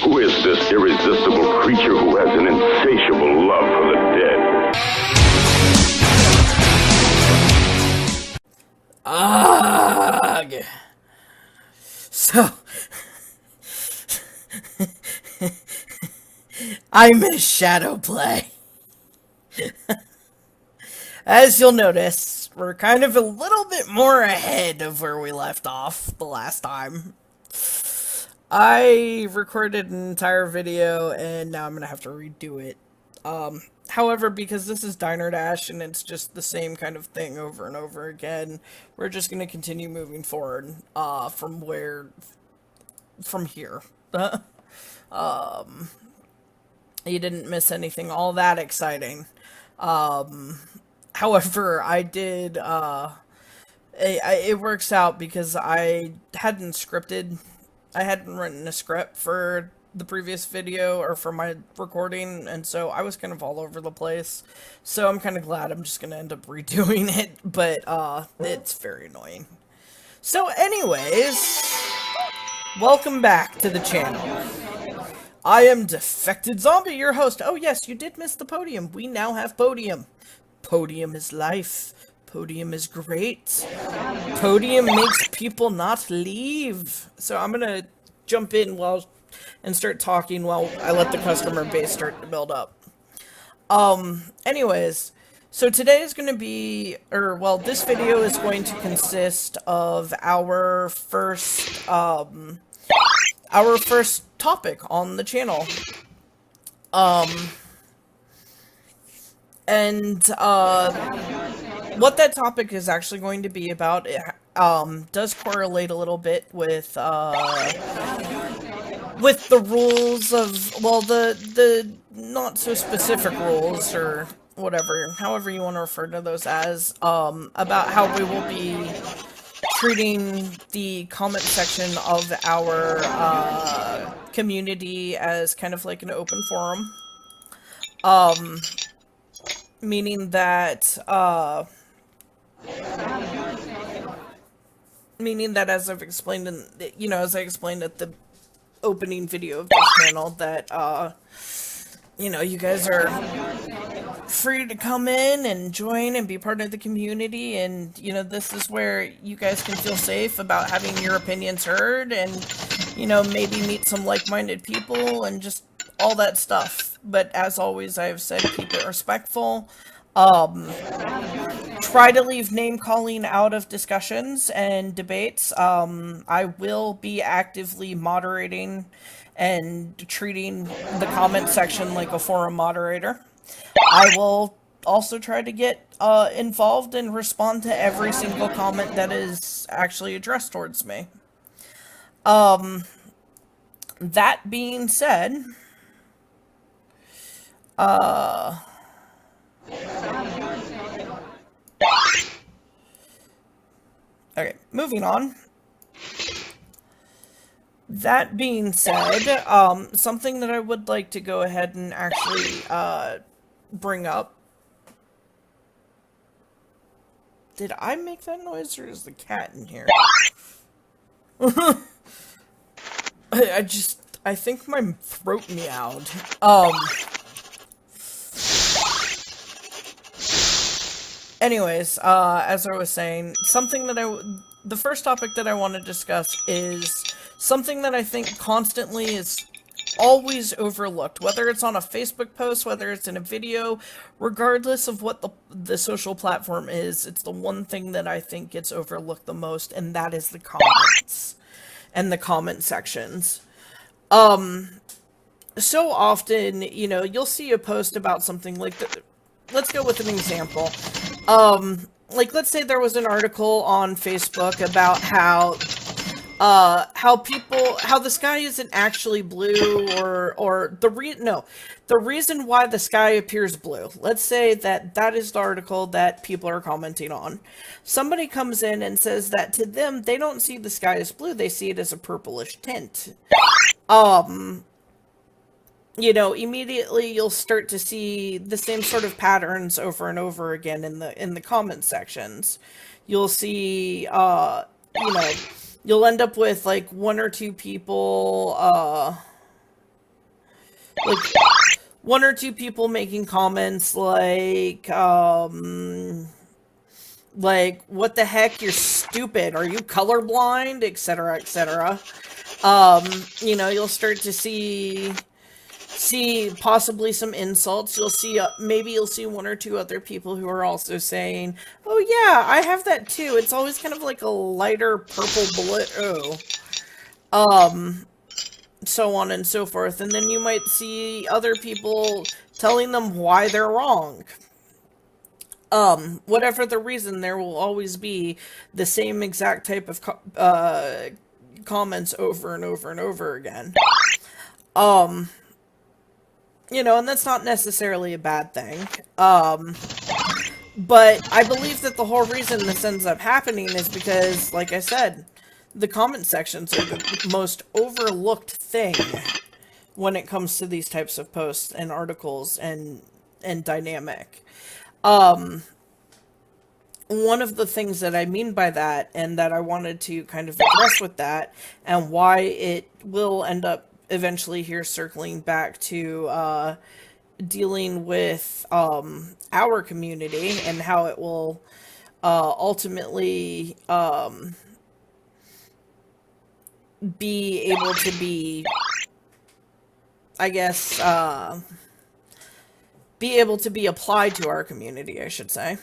Who is this irresistible creature who has an insatiable love for the dead? Ugh. So, I miss Shadow Play. As you'll notice, we're kind of a little bit more ahead of where we left off the last time. I recorded an entire video and now I'm gonna have to redo it. However, because this is Diner Dash and it's just the same kind of thing over and over again, we're just gonna continue moving forward, from here. You didn't miss anything all that exciting. However, I did, it works out because I hadn't written a script for the previous video or for my recording, and so I was kind of all over the place. So I'm kind of glad I'm just gonna end up redoing it, but it's very annoying. So anyways, welcome back to the channel. I am Defected Zombie, your host. Oh yes, you did miss the podium. We now have podium. Podium is life. Podium is great. Podium makes people not leave. So I'm gonna jump in and start talking while I let the customer base start to build up. Anyways, so today is gonna be, this video is going to consist of our first topic on the channel. What that topic is actually going to be about, does correlate a little bit with the rules of, well, the not so specific rules, or whatever, however you want to refer to those as, about how we will be treating the comment section of our community as kind of like an open forum. Meaning that as I've explained as I explained at the opening video of this channel, that you guys are free to come in and join and be part of the community, and this is where you guys can feel safe about having your opinions heard, and maybe meet some like-minded people and just all that stuff. But as always, I have said, keep it respectful. Try to leave name calling out of discussions and debates. I will be actively moderating and treating the comment section like a forum moderator. I will also try to get involved and respond to every single comment that is actually addressed towards me. That being said, okay, moving on. That being said, something that I would like to go ahead and actually bring up. Did I make that noise, or is the cat in here? I think my throat meowed. Anyways, as I was saying, the first topic that I want to discuss is something that I think constantly is always overlooked, whether it's on a Facebook post, whether it's in a video, regardless of what the social platform is, it's the one thing that I think gets overlooked the most, and that is the comments and the comment sections. So often, you'll see a post about something like that. Let's go with an example. Let's say there was an article on Facebook about how the sky isn't actually blue, or the reason why the sky appears blue. Let's say that is the article that people are commenting on. Somebody comes in and says that to them, they don't see the sky as blue, they see it as a purplish tint. Immediately you'll start to see the same sort of patterns over and over again in the comment sections. You'll see, you'll end up with like one or two people, like one or two people making comments like what the heck, you're stupid, are you colorblind, etc., etc. You'll start to see possibly some insults. Maybe you'll see one or two other people who are also saying, oh yeah, I have that too. It's always kind of like a lighter purple blue, so on and so forth. And then you might see other people telling them why they're wrong. Whatever the reason, there will always be the same exact type of comments over and over and over again. And that's not necessarily a bad thing. But I believe that the whole reason this ends up happening is because, like I said, the comment sections are the most overlooked thing when it comes to these types of posts and articles and dynamic. One of the things that I mean by that, and that I wanted to kind of address with that, and why it will end up eventually here circling back to dealing with our community and how it will ultimately be able to be, I guess, be able to be applied to our community, I should say,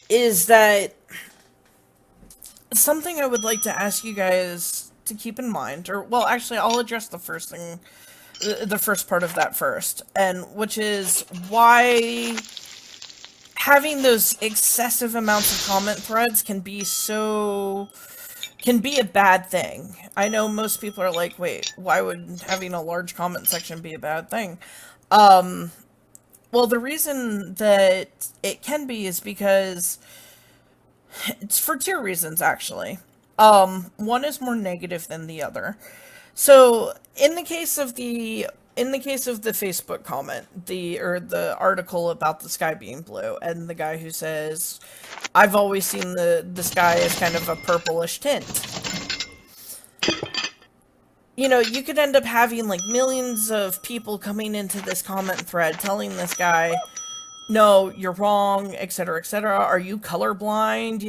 is that something I would like to ask you guys to keep in mind, or, well, actually, I'll address the first part of that first, and which is why having those excessive amounts of comment threads can be a bad thing. I know most people are like, wait, why would having a large comment section be a bad thing? Well, the reason that it can be is because it's for two reasons, actually. One is more negative than the other. So, in the case of the Facebook comment, the article about the sky being blue, and the guy who says, I've always seen the sky as kind of a purplish tint. You could end up having like millions of people coming into this comment thread telling this guy, no, you're wrong, etc., etc. Are you colorblind?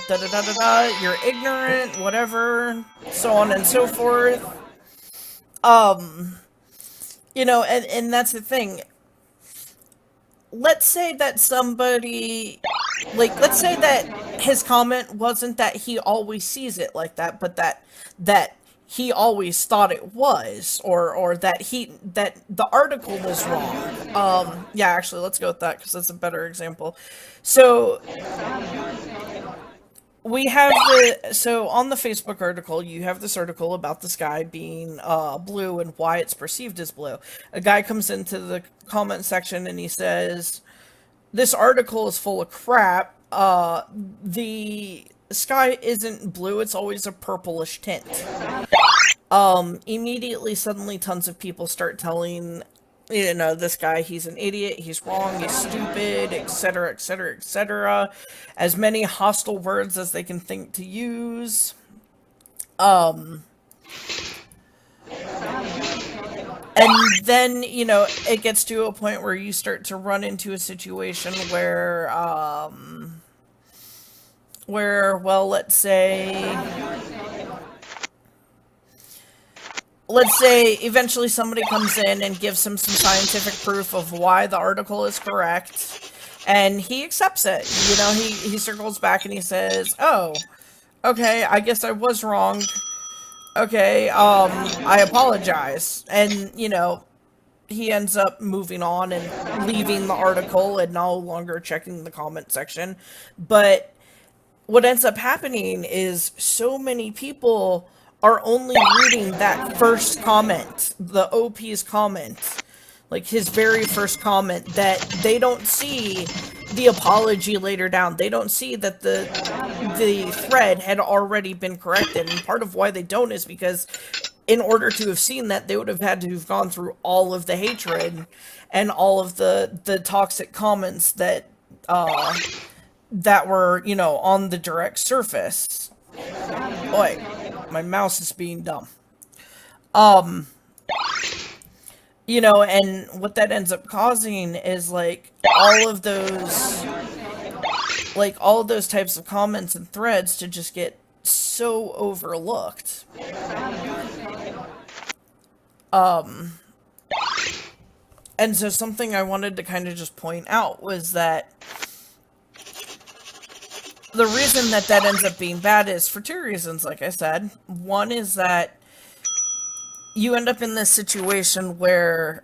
Da da da da da. You're ignorant, whatever, so on and so forth. And that's the thing. Let's say that let's say that his comment wasn't that he always sees it like that, but that he always thought it was, or that the article was wrong. Yeah, actually, let's go with that, because that's a better example. So, we have on the Facebook article, you have this article about the sky being blue and why it's perceived as blue. A guy comes into the comment section and he says, this article is full of crap. The sky isn't blue, it's always a purplish tint. Immediately, suddenly, tons of people start telling, this guy, he's an idiot, he's wrong, he's stupid, etc., etc., etc. As many hostile words as they can think to use. And then, it gets to a point where you start to run into a situation where, well, let's say eventually somebody comes in and gives him some scientific proof of why the article is correct, and he accepts it. He circles back and he says, oh, okay, I guess I was wrong. Okay, I apologize. And, he ends up moving on and leaving the article and no longer checking the comment section. But what ends up happening is so many people are only reading that first comment, the OP's comment, like his very first comment, that they don't see the apology later down. They don't see that the thread had already been corrected. And part of why they don't is because in order to have seen that, they would have had to have gone through all of the hatred and all of the toxic comments that were, on the direct surface. Boy, my mouse is being dumb. Um, you know, and what that ends up causing is all of those types of comments and threads to just get so overlooked. And so something I wanted to kind of just point out was that the reason that that ends up being bad is for two reasons, like I said. One is that you end up in this situation where,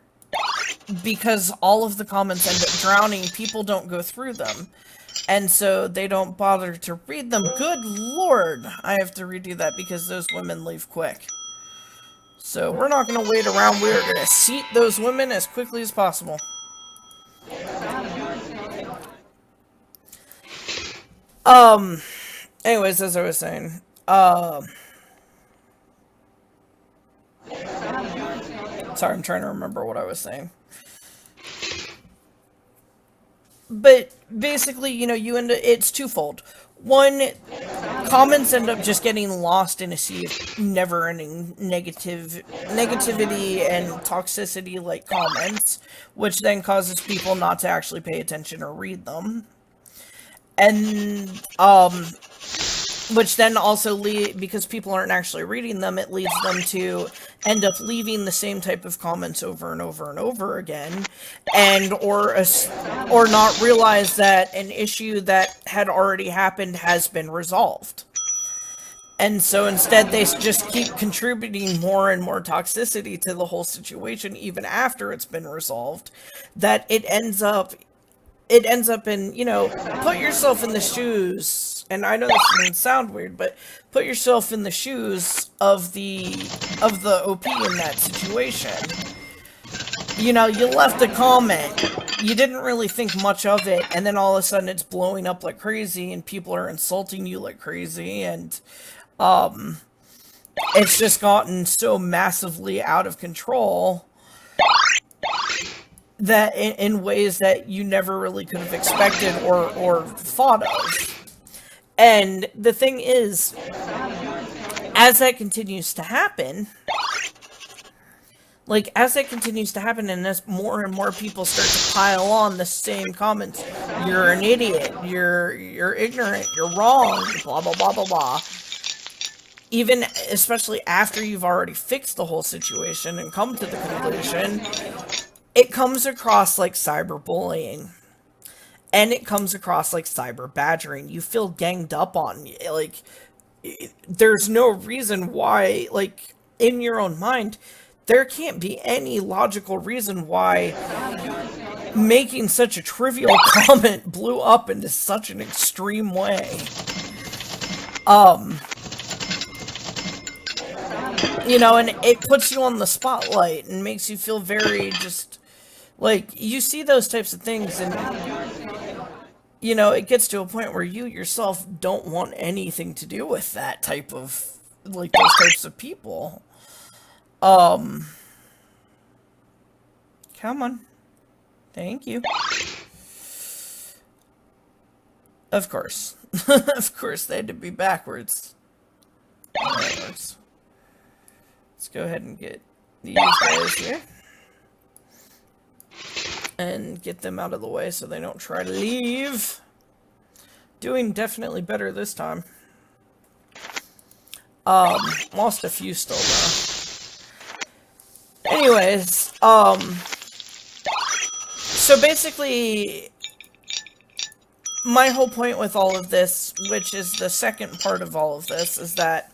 because all of the comments end up drowning, people don't go through them. And so they don't bother to read them. Good lord, I have to redo that because those women leave quick. So we're not going to wait around. We're going to seat those women as quickly as possible. Anyways, as I was saying, sorry, I'm trying to remember what I was saying. But basically, you know, it's twofold. One, comments end up just getting lost in a sea of never-ending negativity and toxicity like comments, which then causes people not to actually pay attention or read them. And, which then also because people aren't actually reading them, it leads them to end up leaving the same type of comments over and over and over again, and or not realize that an issue that had already happened has been resolved. And so instead they just keep contributing more and more toxicity to the whole situation even after it's been resolved, that it ends up in, you know, put yourself in the shoes, and I know this doesn't sound weird, but put yourself in the shoes of the OP in that situation. You know, you left a comment, you didn't really think much of it, and then all of a sudden it's blowing up like crazy, and people are insulting you like crazy, and it's just gotten so massively out of control that in ways that you never really could have expected or thought of. And the thing is, as that continues to happen, and as more and more people start to pile on the same comments, you're an idiot, you're ignorant, you're wrong, blah blah blah blah blah, even especially after you've already fixed the whole situation and come to the conclusion, it comes across like cyberbullying. And it comes across like cyber badgering. You feel ganged up on. Like, there's no reason why, like, in your own mind, there can't be any logical reason why making such a trivial comment blew up into such an extreme way. You know, and it puts you on the spotlight and makes you feel very just, like, you see those types of things and, you know, it gets to a point where you yourself don't want anything to do with that type of, like, those types of people. Come on. Thank you. Of course. Of course, they had to be backwards. Let's go ahead and get these guys here. And get them out of the way so they don't try to leave. Doing definitely better this time. Lost a few still though. Anyways, so basically, my whole point with all of this, which is the second part of all of this, is that,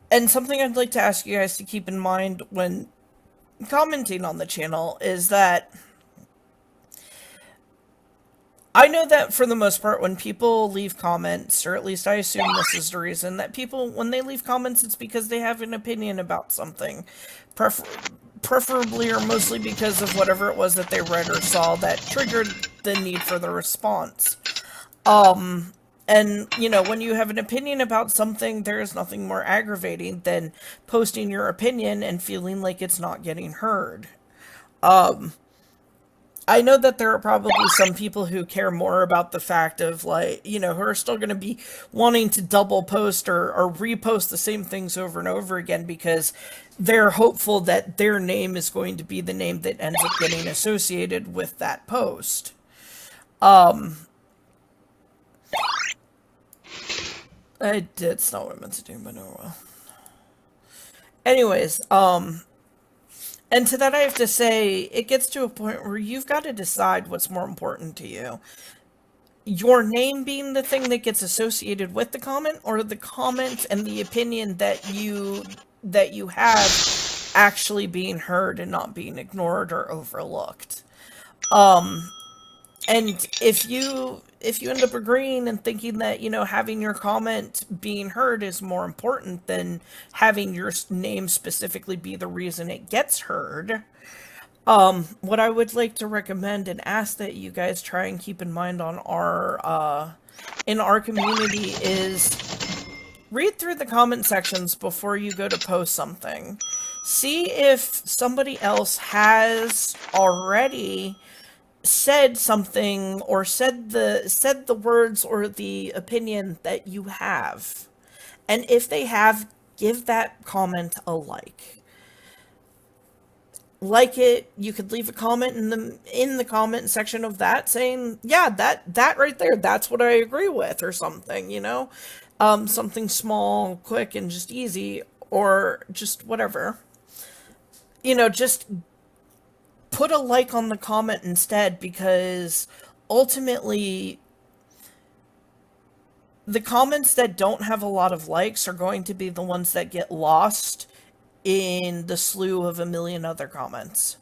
and something I'd like to ask you guys to keep in mind when commenting on the channel, is that I know that for the most part when people leave comments, or at least I assume this is the reason, that people, when they leave comments, it's because they have an opinion about something, preferably or mostly because of whatever it was that they read or saw that triggered the need for the response. And, you know, when you have an opinion about something, there is nothing more aggravating than posting your opinion and feeling like it's not getting heard. I know that there are probably some people who care more about the fact of, like, you know, who are still going to be wanting to double post or repost the same things over and over again because they're hopeful that their name is going to be the name that ends up getting associated with that post. It's not what I meant to do, but oh well. Anyways, and to that I have to say, it gets to a point where you've got to decide what's more important to you. Your name being the thing that gets associated with the comment, or the comment and the opinion that you have actually being heard and not being ignored or overlooked. And if you end up agreeing and thinking that, you know, having your comment being heard is more important than having your name specifically be the reason it gets heard, what I would like to recommend and ask that you guys try and keep in mind on our in our community is read through the comment sections before you go to post something. See if somebody else has already said something or said the words or the opinion that you have. And if they have, give that comment a like it. You could leave a comment in the comment section of that saying, yeah, that right there, that's what I agree with, or something, you know. Something small, quick, and just easy, or just whatever, you know. Just put a like on the comment instead, because ultimately the comments that don't have a lot of likes are going to be the ones that get lost in the slew of a million other comments.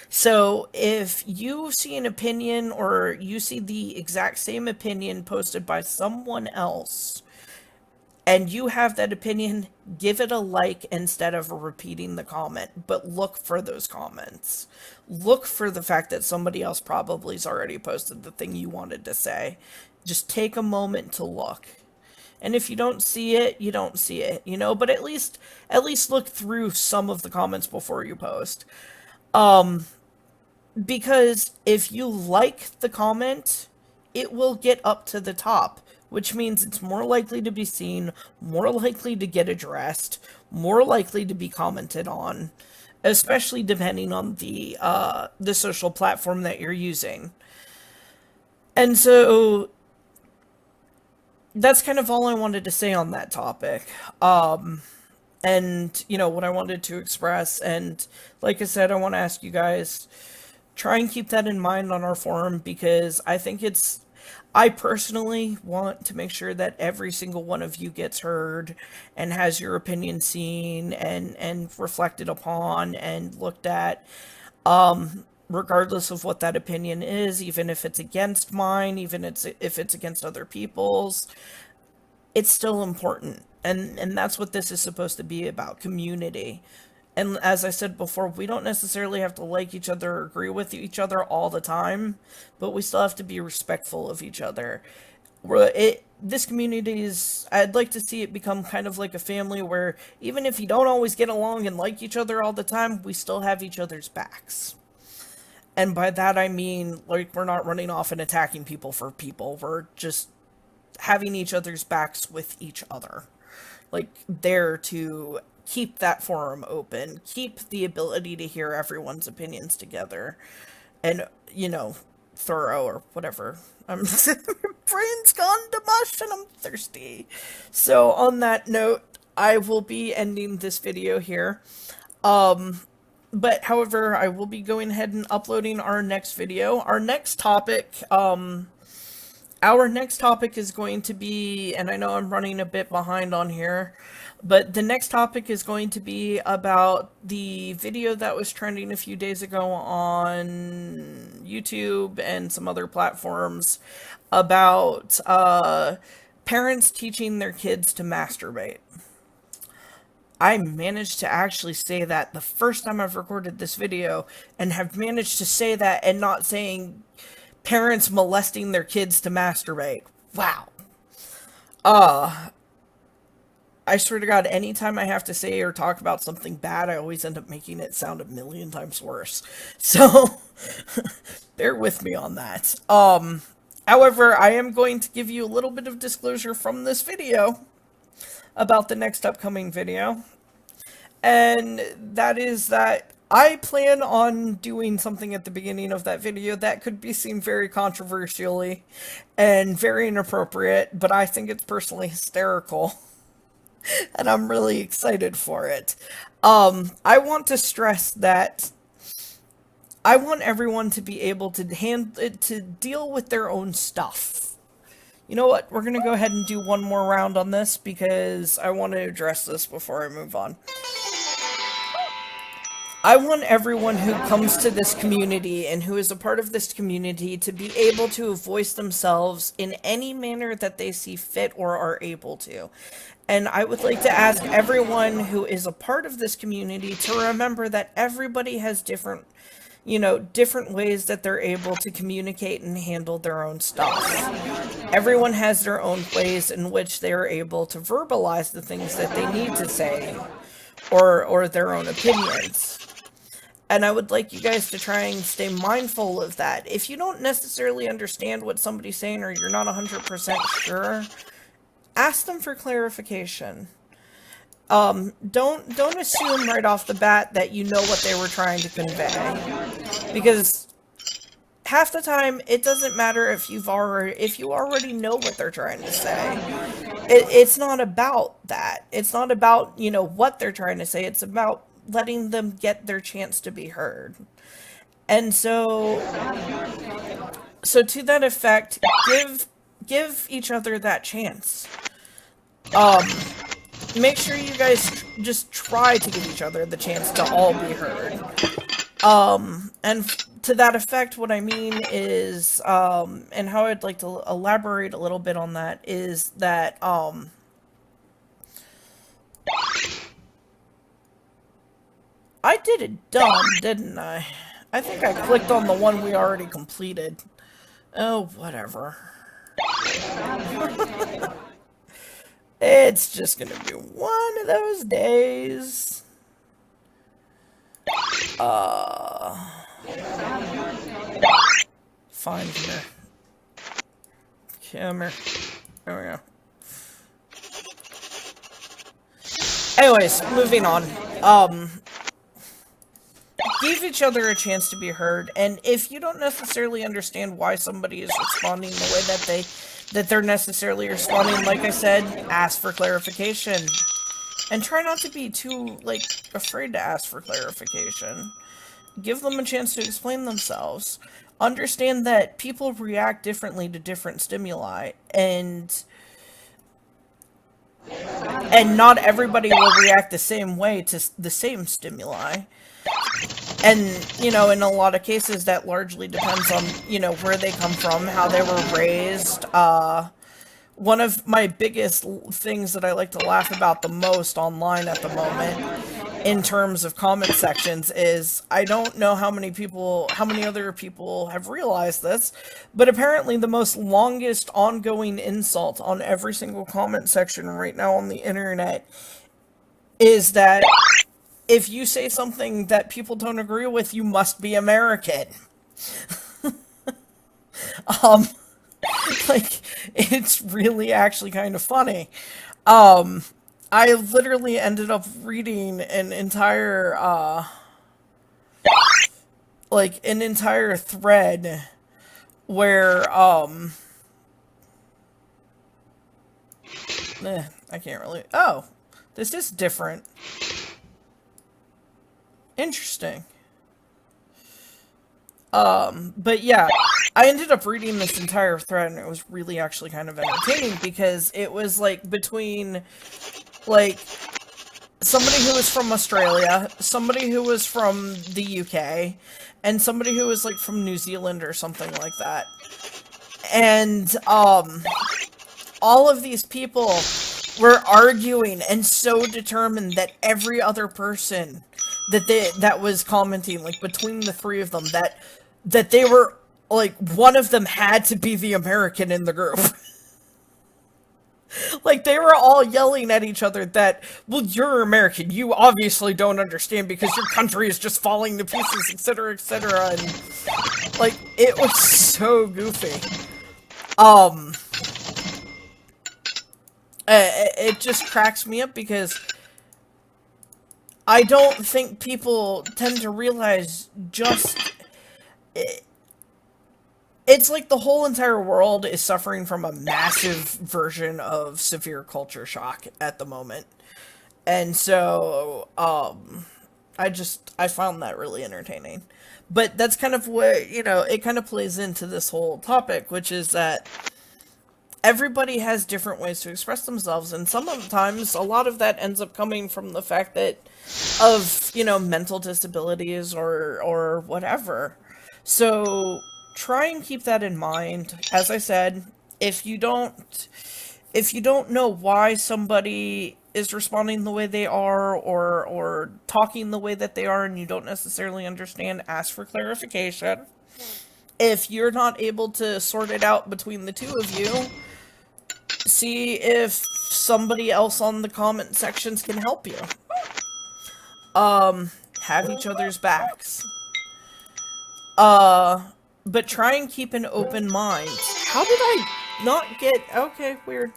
So if you see an opinion, or you see the exact same opinion posted by someone else, and you have that opinion, give it a like instead of repeating the comment. But look for those comments. Look for the fact that somebody else probably has already posted the thing you wanted to say. Just take a moment to look. And if you don't see it, you don't see it, you know, but at least look through some of the comments before you post. Because if you like the comment, it will get up to the top, which means it's more likely to be seen, more likely to get addressed, more likely to be commented on, especially depending on the social platform that you're using. And so that's kind of all I wanted to say on that topic. And you know what I wanted to express, and like I said, I want to ask you guys, try and keep that in mind on our forum, because I personally want to make sure that every single one of you gets heard and has your opinion seen and reflected upon and looked at, regardless of what that opinion is, even if it's against mine, even if it's against other people's. It's still important, and that's what this is supposed to be about: community. And as I said before, we don't necessarily have to like each other or agree with each other all the time, but we still have to be respectful of each other. This community I'd like to see it become kind of like a family, where even if you don't always get along and like each other all the time, we still have each other's backs. And by that I mean, like, we're not running off and attacking people for people. We're just having each other's backs with each other. Like, there to keep that forum open, keep the ability to hear everyone's opinions together, and, you know, thorough, or whatever. I'm brain's gone to mush and I'm thirsty. So on that note, I will be ending this video here. But however, I will be going ahead and uploading our next video. Our next topic is going to be, and I know I'm running a bit behind on here, but the next topic is going to be about the video that was trending a few days ago on YouTube and some other platforms about parents teaching their kids to masturbate. I managed to actually say that the first time I've recorded this video, and have managed to say that and not saying parents molesting their kids to masturbate. Wow. I swear to God, anytime I have to say or talk about something bad, I always end up making it sound a million times worse. So, bear with me on that. However, I am going to give you a little bit of disclosure from this video about the next upcoming video. And that is that I plan on doing something at the beginning of that video that could be seen very controversially and very inappropriate, but I think it's personally hysterical. And I'm really excited for it. I want to stress that I want everyone to be able to to deal with their own stuff. You know what? We're gonna go ahead and do one more round on this because I want to address this before I move on. I want everyone who comes to this community and who is a part of this community to be able to voice themselves in any manner that they see fit or are able to. And I would like to ask everyone who is a part of this community to remember that everybody has different ways that they're able to communicate and handle their own stuff. Everyone has their own ways in which they are able to verbalize the things that they need to say or their own opinions. And I would like you guys to try and stay mindful of that. If you don't necessarily understand what somebody's saying or you're not 100% sure, ask them for clarification. Don't assume right off the bat that you know what they were trying to convey. Because half the time, it doesn't matter if you already know what they're trying to say. It's not about that. It's not about, what they're trying to say. It's about letting them get their chance to be heard. And so to that effect, give each other that chance. Make sure you guys just try to give each other the chance to all be heard. And to that effect, what I mean is, and how I'd like to elaborate a little bit on that is that, I did it dumb, didn't I? I think I clicked on the one we already completed. Oh, whatever. It's just gonna be one of those days. Fine, come here. Come here. There we go. Anyways, moving on. Give each other a chance to be heard, and if you don't necessarily understand why somebody is responding the way that they're necessarily responding, like I said, ask for clarification. And try not to be too, afraid to ask for clarification. Give them a chance to explain themselves. Understand that people react differently to different stimuli, and not everybody will react the same way to the same stimuli. And, in a lot of cases, that largely depends on, where they come from, how they were raised. One of my biggest things that I like to laugh about the most online at the moment, in terms of comment sections, is I don't know how many other people have realized this, but apparently the most longest ongoing insult on every single comment section right now on the internet is that if you say something that people don't agree with, you must be American. It's really actually kind of funny. I literally ended up reading an entire, thread where, I can't really, oh, this is different. Interesting. But yeah, I ended up reading this entire thread, and it was really actually kind of entertaining, because it was, between, somebody who was from Australia, somebody who was from the UK, and somebody who was, from New Zealand or something like that. And, all of these people were arguing and so determined that every other person that was commenting, between the three of them, that they were, one of them had to be the American in the group. Like, they were all yelling at each other that, well, you're American, you obviously don't understand because your country is just falling to pieces, etc., etc., and, like, it was so goofy. Um, it just cracks me up because I don't think people tend to realize just... It's like the whole entire world is suffering from a massive version of severe culture shock at the moment. And so, I found that really entertaining. But that's kind of what, it kind of plays into this whole topic, which is that everybody has different ways to express themselves, and sometimes a lot of that ends up coming from the fact that of, mental disabilities or whatever. So try and keep that in mind. As I said, if you don't know why somebody is responding the way they are or talking the way that they are and you don't necessarily understand, ask for clarification. If you're not able to sort it out between the two of you, see if somebody else on the comment sections can help you. Have each other's backs. But try and keep an open mind. How did I not get... Okay, weird.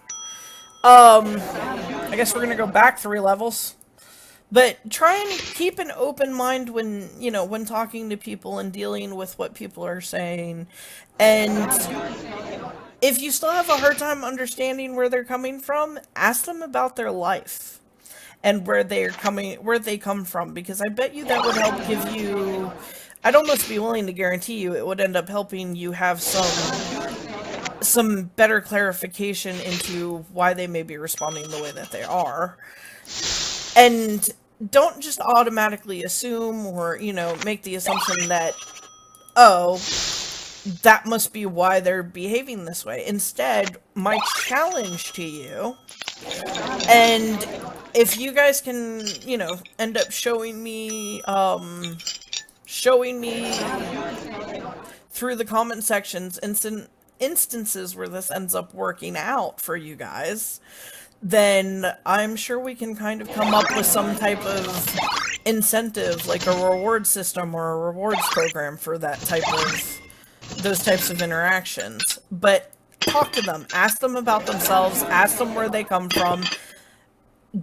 I guess we're gonna go back 3 levels. But try and keep an open mind when, when talking to people and dealing with what people are saying. And if you still have a hard time understanding where they're coming from, ask them about their life and where they come from, because I bet you that would help give you... I'd almost be willing to guarantee you it would end up helping you have some better clarification into why they may be responding the way that they are. And don't just automatically assume or, make the assumption that, oh, that must be why they're behaving this way. Instead, my challenge to you, and if you guys can, end up showing me through the comment sections instances where this ends up working out for you guys, then I'm sure we can kind of come up with some type of incentive, like a reward system or a rewards program for those types of interactions. But talk to them, ask them about themselves, ask them where they come from,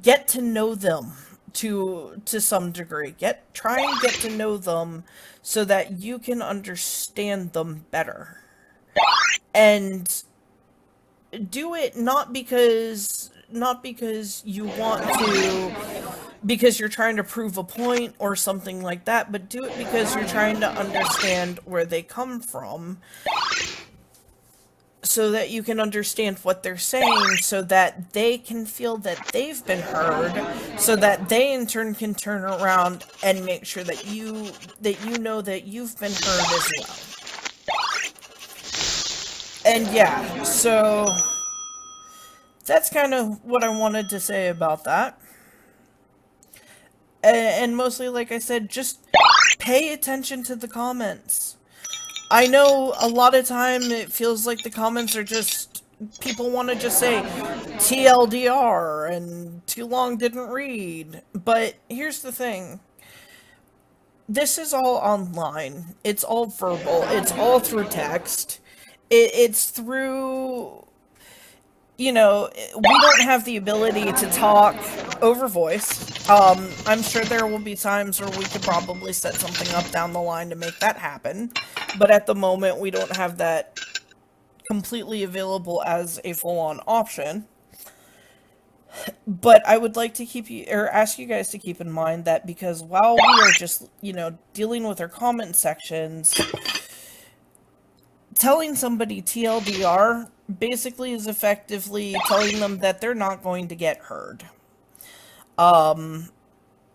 get to know them to some degree. Try and get to know them so that you can understand them better. And do it not because you want to, because you're trying to prove a point or something like that, but do it because you're trying to understand where they come from, so that you can understand what they're saying, so that they can feel that they've been heard, so that they in turn can turn around and make sure that you know that you've been heard as well. And yeah, so that's kind of what I wanted to say about that. And mostly, like I said, just pay attention to the comments. I know a lot of time it feels like the comments are just, people want to just say TLDR and too long didn't read. But here's the thing. This is all online. It's all verbal. It's all through text. It's through... we don't have the ability to talk over voice. I'm sure there will be times where we could probably set something up down the line to make that happen. But at the moment, we don't have that completely available as a full-on option. But I would like to ask you guys to keep in mind that, because while we are just, dealing with our comment sections, telling somebody TLDR basically is effectively telling them that they're not going to get heard.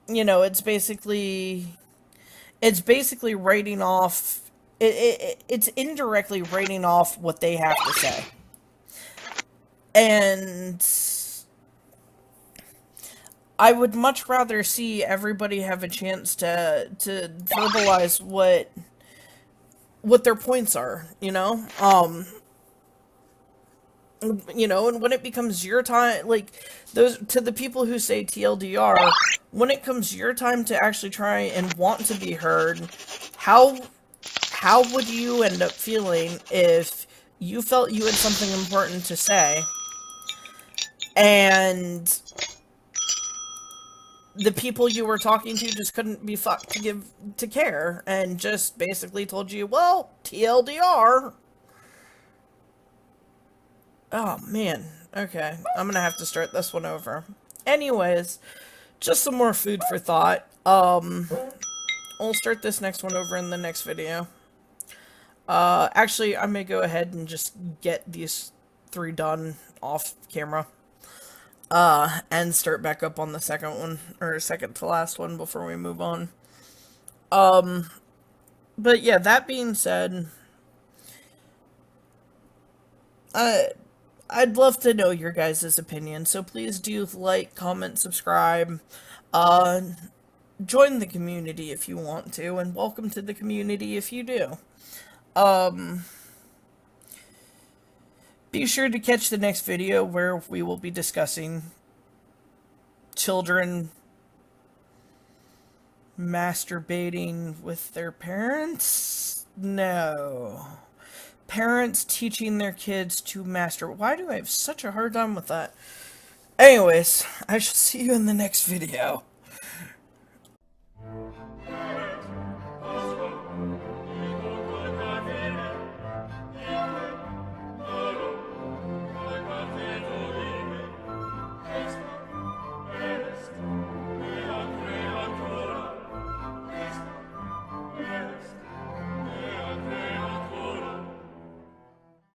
It's basically writing off, it's indirectly writing off what they have to say. And I would much rather see everybody have a chance to verbalize what their points are, You know, and when it becomes your time, like, those, to the people who say TLDR, when it comes your time to actually try and want to be heard, how would you end up feeling if you felt you had something important to say and the people you were talking to just couldn't be fucked to care and just basically told you, well, TLDR. Oh man. Okay, I'm gonna have to start this one over. Anyways, just some more food for thought. I'll start this next one over in the next video. Actually, I may go ahead and just get these 3 done off camera. And start back up on the second one, or second to last one before we move on. But yeah, that being said, I'd love to know your guys' opinion, so please do like, comment, subscribe, join the community if you want to, and welcome to the community if you do. Be sure to catch the next video where we will be discussing children masturbating with their parents? No. Parents teaching their kids to masturbate. Why do I have such a hard time with that? Anyways, I shall see you in the next video.